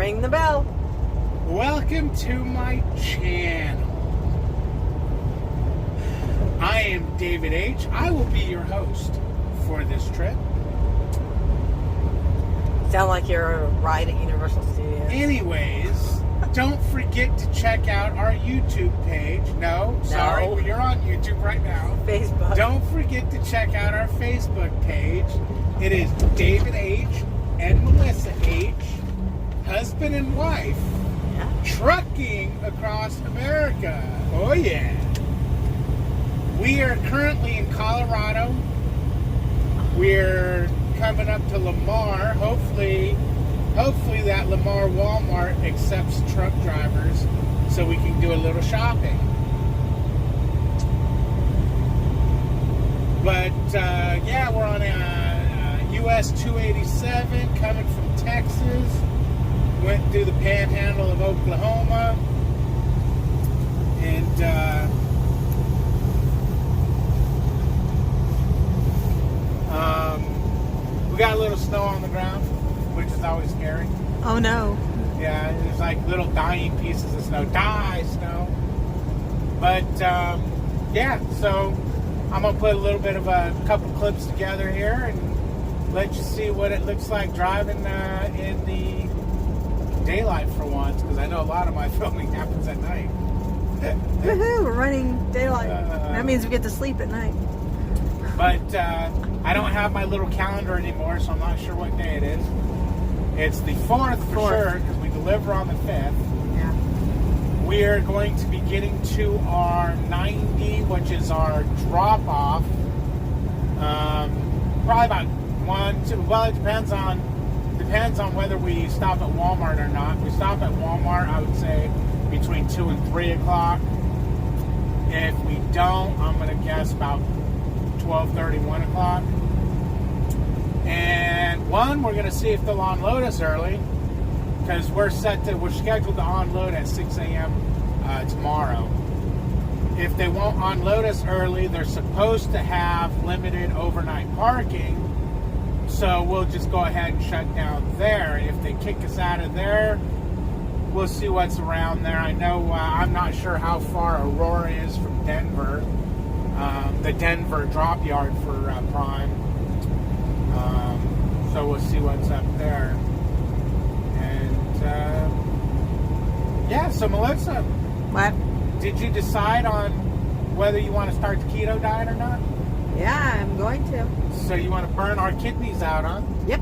ring the bell. Welcome to my channel. I am David H. I will be your host for this trip. Sound like you're a ride at Universal Studios. Anyways, don't forget to check out our YouTube page. No, sorry, well, you're on YouTube right now. Facebook. Don't forget to check out our Facebook page. It is David H. and Melissa H. Husband and wife. Yeah. Trucking across America. Oh yeah. We are currently in Colorado. We're coming up to Lamar. Hopefully that Lamar Walmart accepts truck drivers so we can do a little shopping. But yeah, we're on US 287 coming from Texas. Went through the panhandle of Oklahoma, and we got a little snow on the ground, which is always scary. Oh no. Yeah, there's like little dying pieces of snow. Die, snow. But yeah, so I'm gonna put a little bit of a couple clips together here and let you see what it looks like driving in the daylight for once, because I know a lot of my filming happens at night. Woohoo! We're running daylight. That means we get to sleep at night. But I don't have my little calendar anymore, so I'm not sure what day it is. It's the 4th for sure, because we deliver on the 5th. Yeah. We are going to be getting to our 90, which is our drop-off. Probably about 1, 2, well, it depends on whether we stop at Walmart or not. If we stop at Walmart, I would say between 2 and 3 o'clock. If we don't, I'm going to guess about 12:30, 1 o'clock. And we're going to see if they'll unload us early, because we're scheduled to unload at 6 a.m. Tomorrow. If they won't unload us early, they're supposed to have limited overnight parking. So we'll just go ahead and shut down there. If they kick us out of there, we'll see what's around there. I know I'm not sure how far Aurora is from Denver, the Denver drop yard for Prime. So we'll see what's up there. And yeah, so Melissa, What? did you decide on whether you want to start the keto diet or not? Yeah, I'm going to. So you want to burn our kidneys out, huh? Yep.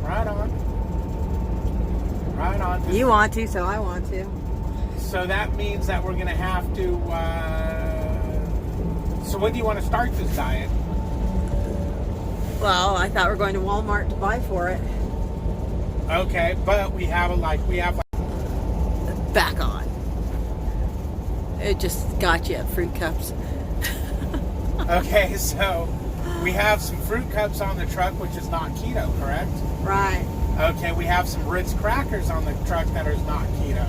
Right on. Right on. You want to, so I want to. So that means that we're going to have to... so when do you want to start this diet? Well, I thought we were going to Walmart to buy for it. Okay, but we have Back on. It just got you at Fruit Cups. Okay, so we have some fruit cups on the truck, which is not keto, correct? Right. Okay, we have some Ritz crackers on the truck that is not keto.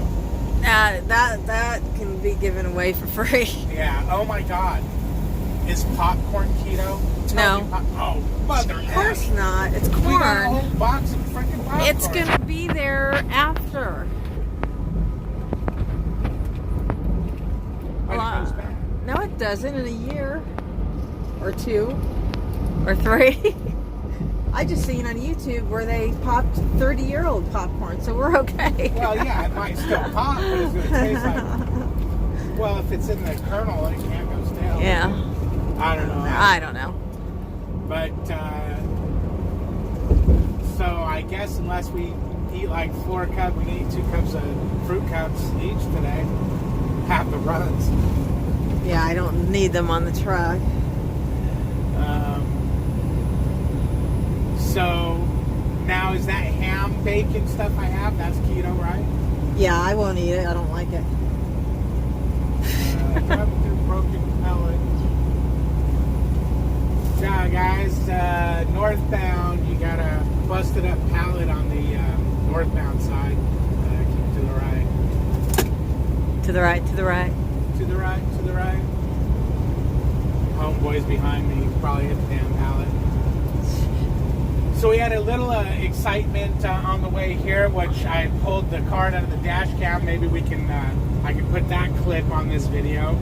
That can be given away for free. Yeah, oh my God. Is popcorn keto? No. Oh, mother Of course F. not. It's We got a corn. whole box of freaking popcorn. It's going to be there after. When it goes back. No, it doesn't in a year. Or 2. Or 3. I just seen on YouTube where they popped 30-year-old popcorn, so we're okay. Well, yeah, it might still pop, but it's going to taste like... Well, if it's in the kernel, it can't go stale. Yeah. I don't know. I don't know. But, so I guess unless we eat like 4 cups, we can eat 2 cups of fruit cups each today. Half the runs. Yeah, I don't need them on the truck. So now is that ham, bacon stuff I have? That's keto, right? Yeah, I won't eat it. I don't like it. Driving through broken pellet. Yeah, guys, northbound, you got a busted up pallet on the northbound side. Keep to the right. To the right, to the right. To the right, to the right. Homeboy's behind me. Probably hit the damn pallet. So we had a little excitement on the way here, which I pulled the card out of the dash cam. Maybe we can, I can put that clip on this video.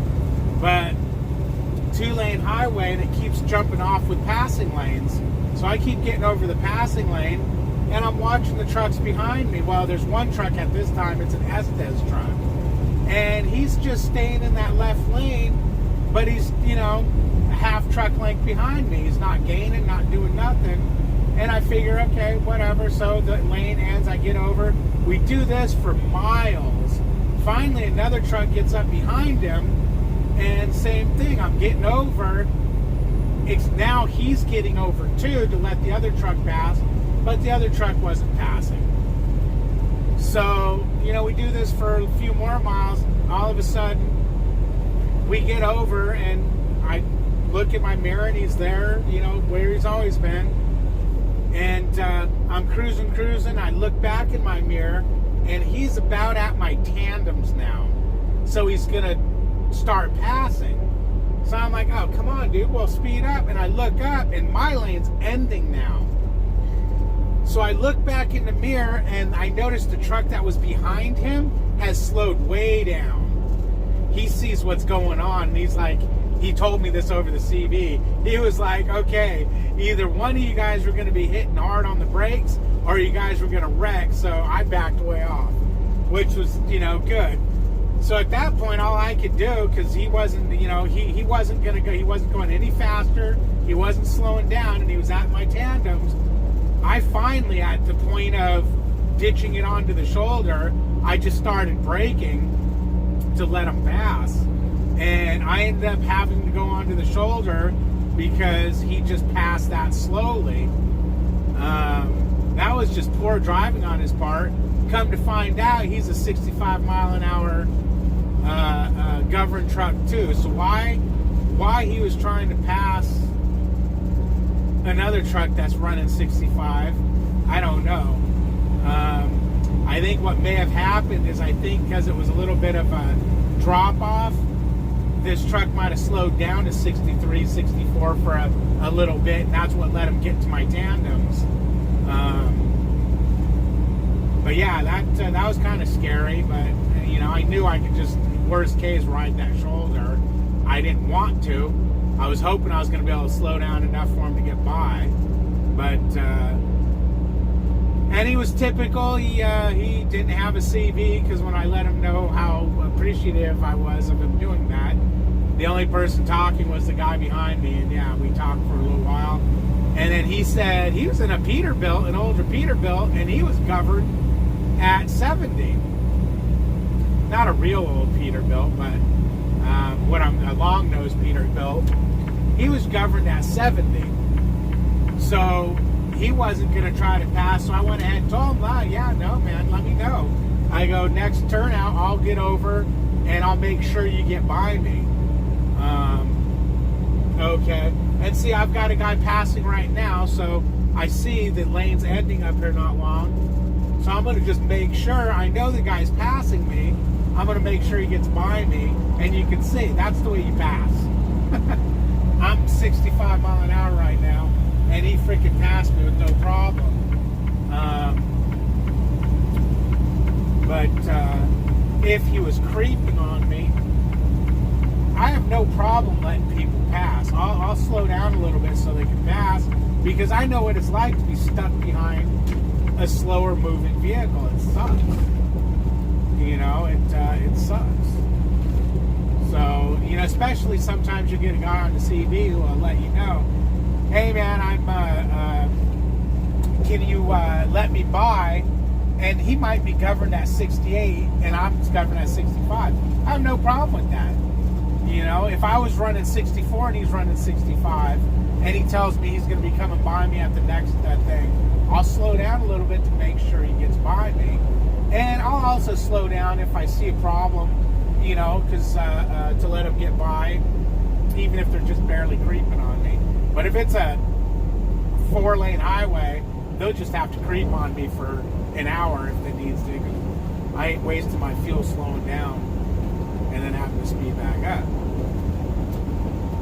But 2-lane highway that keeps jumping off with passing lanes. So I keep getting over the passing lane, and I'm watching the trucks behind me. Well, there's one truck at this time, it's an Estes truck. And he's just staying in that left lane, but he's, you know, a half truck length behind me. He's not gaining, not doing nothing. And I figure, okay, whatever. So the lane ends, I get over. We do this for miles. Finally, another truck gets up behind him, and same thing, I'm getting over. It's now he's getting over too to let the other truck pass, but the other truck wasn't passing. So, you know, we do this for a few more miles. All of a sudden, we get over, and I look at my mirror, and he's there, you know, where he's always been. And I'm cruising. I look back in my mirror, and he's about at my tandems now. So he's going to start passing. So I'm like, oh, come on, dude, well, speed up. And I look up, and my lane's ending now. So I look back in the mirror, and I notice the truck that was behind him has slowed way down. He sees what's going on, and he's like, he told me this over the CV. He was like, okay, either one of you guys were going to be hitting hard on the brakes, or you guys were going to wreck. So I backed way off, which was, you know, good. So at that point, all I could do, because he wasn't, you know, he wasn't going to go, he wasn't going any faster, he wasn't slowing down, and he was at my tandems. I finally, at the point of ditching it onto the shoulder, I just started braking to let him pass. And I ended up having to go onto the shoulder because he just passed that slowly. That was just poor driving on his part. Come to find out, he's a 65 mile an hour governed truck too. So why he was trying to pass another truck that's running 65, I don't know. I think what may have happened is, I think because it was a little bit of a drop off, this truck might have slowed down to 63, 64 for a little bit, and that's what let him get to my tandems. But yeah, that was kind of scary, but you know, I knew I could just, worst case, ride that shoulder. I didn't want to. I was hoping I was going to be able to slow down enough for him to get by, but and he was typical. He didn't have a CV, because when I let him know how appreciative I was of him doing that, the only person talking was the guy behind me, and yeah, we talked for a little while. And then he said he was in a Peterbilt, an older Peterbilt, and he was governed at 70. Not a real old Peterbilt, but a long-nosed Peterbilt. He was governed at 70. So he wasn't going to try to pass, so I went ahead and told him, oh, yeah, no, man, let me know. I go, next turnout, I'll get over, and I'll make sure you get by me. Okay. And see, I've got a guy passing right now, so I see the lane's ending up here not long. So I'm going to just make sure, I know the guy's passing me, I'm going to make sure he gets by me, and you can see, that's the way you pass. I'm 65 mile an hour right now, and he freaking passed me with no problem. But if he was creeping on me, I have no problem letting people pass. I'll slow down a little bit so they can pass, because I know what it's like to be stuck behind a slower moving vehicle. It sucks. You know, it sucks. So, you know, especially sometimes you get a guy on the CV who will let you know, hey man, can you let me by? And he might be governed at 68 and I'm governed at 65. I have no problem with that. You know, if I was running 64 and he's running 65 and he tells me he's going to be coming by me at the next thing, I'll slow down a little bit to make sure he gets by me. And I'll also slow down if I see a problem, you know, because to let them get by, even if they're just barely creeping on me. But if it's a 4-lane highway, they'll just have to creep on me for an hour if they need to. I ain't wasting my fuel slowing down and then having to speed back up.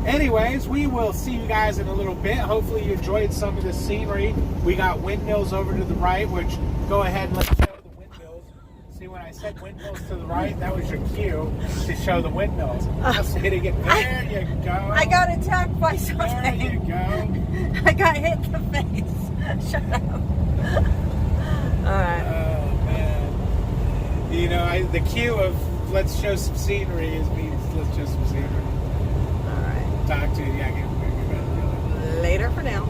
Anyways, we will see you guys in a little bit. Hopefully you enjoyed some of the scenery. We got windmills over to the right, which go ahead and let's show the windmills. See, when I said windmills to the right, that was your cue to show the windmills. I'll say it again. There you go. I got attacked by something. There you go. I got hit in the face. Shut up. Alright. Oh, man. You know, the cue of let's show some scenery means let's show some scenery. Alright. Talk to you. Yeah, get Later for now.